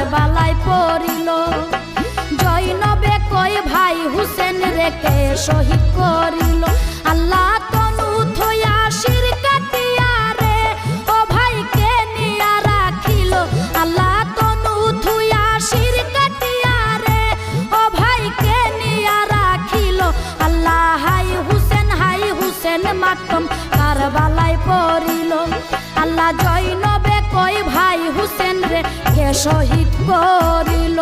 কারবালায় পড়িল। জৈনবে কই ভাই হুসেন রেখে শহীদ করিল। আল্লাহ তনু থইয়া শির কাটিয়া রে ও ভাইকে নিয়া রাখিল। আল্লাহ তনু থুইয়া শির কাটিয়া রে ও ভাইকে নিয়া রাখিল। আল্লাহ হাই হুসেন মাতম কারবালায় পড়িল। আল্লাহ জৈনবে কই ভাই হুসেন রে কে শহীদ করিল।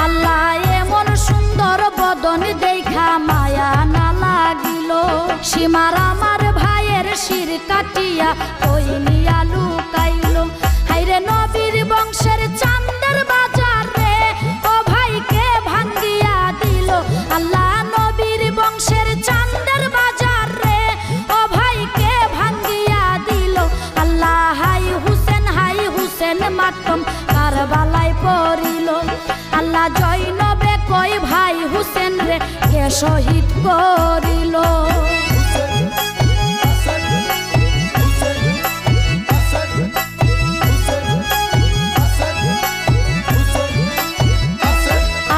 আল্লাহ এমন সুন্দর বদন দেখা মায়া না লাগিল। সীমার আমার ভাইয়ের শির কাটিয়া কই নিয়া লুকাইল। হাইরে নবীর বংশের চান্দের বাজার রে ও ভাইকে ভাঙ্গিয়া দিল। আল্লাহ নবীর বংশের চান্দের বাজার রে ও ভাইকে ভাঙ্গিয়া দিল। আল্লাহ হাই হুসেন মাতম কারবালায় পড়িল। আল্লাহ জৈনবে কই ভাই হুসেন রে কে শহীদ করিল।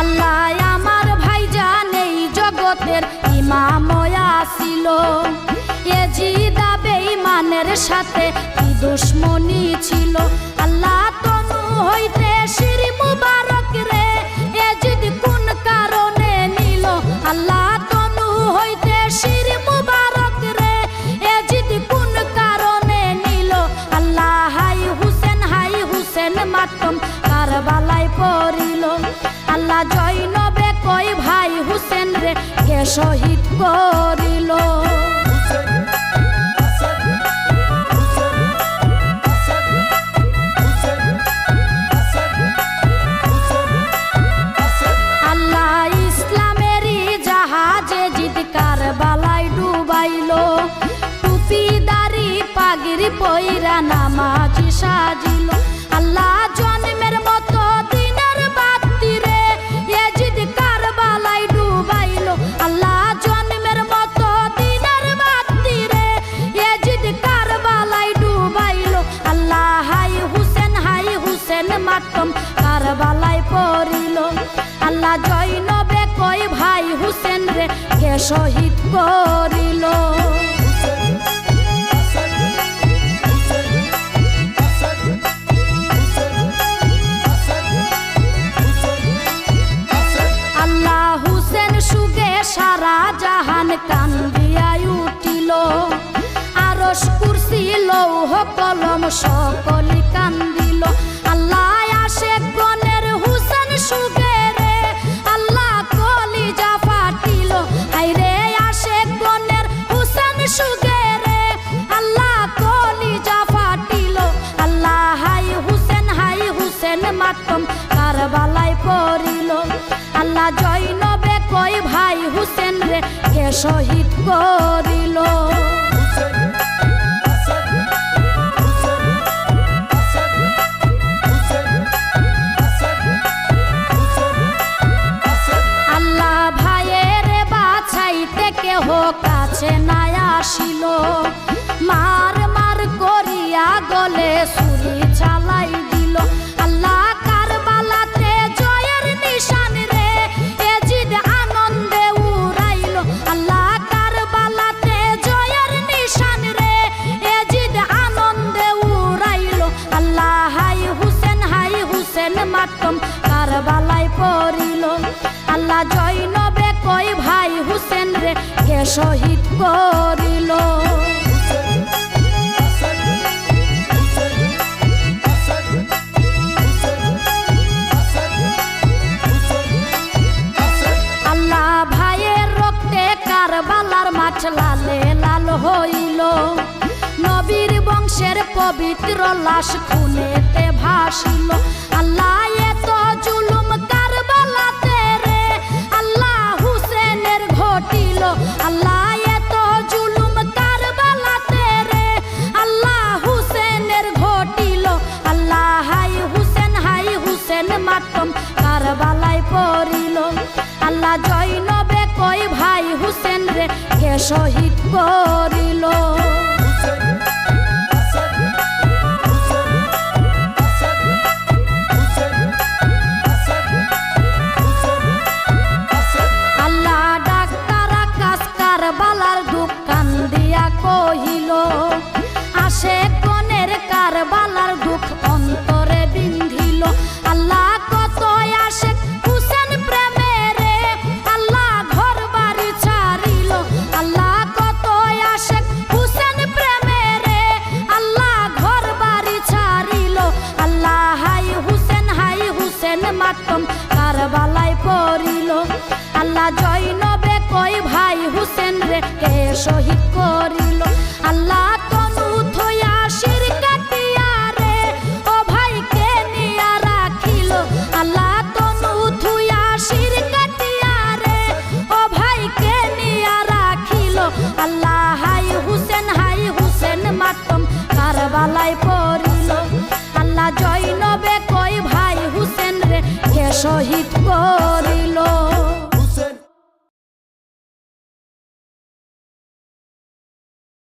আল্লাহ আমার ভাইজান এই জগতের ইমাম ছিল। এজিদা বেঈমানের সাথে কি দুশমনি ছিল। আল্লাহ তনু হইতে শির মুবারক রে এজিদ কোন কারণে নিল। আল্লাহ তনু হইতে শির মুবারক রে এজিদ কোন কারণে নিল। আল্লাহ হাই হুসেন মাতম কারবালায় পড়িল। আল্লাহ জৈনবে কই ভাই হুসেন রে কে শহীদ করিল। আল্লাহ ইসলামেরই জাহাজে জিদ কারবালায় ডুবাইল। টুপিদারি পাগড়ি পইরা নামাজি সাজিল। আল্লাহ জন্মের মতো দিনের বাতি রে এজিদ কারবালায় ডুবাইল। আল্লাহ জন্মের মতো দিনের বাতি রে এজিদ কারবালায় ডুবাইল। আল্লাহ হাই হুসেন মাতম কারবালায় পড়িল। আল্লাহ জৈনবে কই ভাই হুসেন রে কে শহীদ করিল। আল্লাহ হুসেন সুগে সারা জাহান কান্দিয়া উঠিল। আরশ কুরসি লৌহ কলম সকলি কান্দিল। আল্লাহ আশেক গণের হুসেন সুগে রে আল্লাহ কলিজা ফাটিল। হাইরে আশেক গণের হুসেন সুগে রে আল্লাহ কলিজা ফাটিল। আল্লাহ হাই হুসেন মাতম কারবালায় পড়িল। আল্লাহ জৈনবে কই ভাই হুসেন রে কে শহীদ করিল। আল্লাহ ভাইয়ের বাছাইতে কেহ কাছে নাই আসিল। মার করিয়া গলে ছুরি চালাই দিল। আল্লাহ কারবালাতে জয়ের নিশান রে এজিদ আনন্দে উড়াইল। আল্লাহ কারবালাতে জয়ের নিশান রে এজিদ আনন্দে উড়াইল। আল্লাহ হাই হুসেন মাতম কারবালায় পড়িল। আল্লাহ জৈনবে কই ভাই হুসেন রে কে শহীদ করিল। আল্লাহ ভাইয়ের রক্তে কারবালার মাঠ লালে লাল হইল। নবীর বংশের পবিত্র লাশ খুনেতে ভাসিল। আল্লাহ এত জুলুম কারবালাতে রে আল্লাহ হুসেনের ঘটিল। আল্লাহ এত জুলুম কারবালাতে রে আল্লাহ হুসেনের ঘটিল। আল্লাহ হাই হুসেন মাতম কারবালায় পড়িল। আল্লাহ জৈনবে কই ভাই শহীদ করিল। আল্লাহ ডাক্তার আকাশ কারবালার দুঃখ কান দিয়া কহিল, আসে কনের কারবালার দুঃখ অন্তরে বিন্ধিল। আল্লাহ কত আসে হুসেন প্রেমে রে, আল্লাহ ঘর বাড়ি ছাড়িল। আল্লাহ কত আসে হুসেন প্রেমে রে, আল্লাহ ঘর বাড়ি ছাড়িল। আল্লাহ হাই হুসেন মাতম কারবালায় পড়িল। আল্লাহ জৈনবে কই ভাই হুসেন রে কে শহীদ করিল। আল্লাহ তনু থইয়া শির কাটিয়া রে ও ভাই কে নিয়া রাখিল। আল্লাহ তনু থুইয়া শির কাটিয়া রে ও ভাই কে নিয়া রাখিল। আল্লাহ হাই হুসেন মাতম কারবালায় পড়িল। আল্লাহ জৈনবে কই ভাই হুসেন রে কে শহীদ করিল।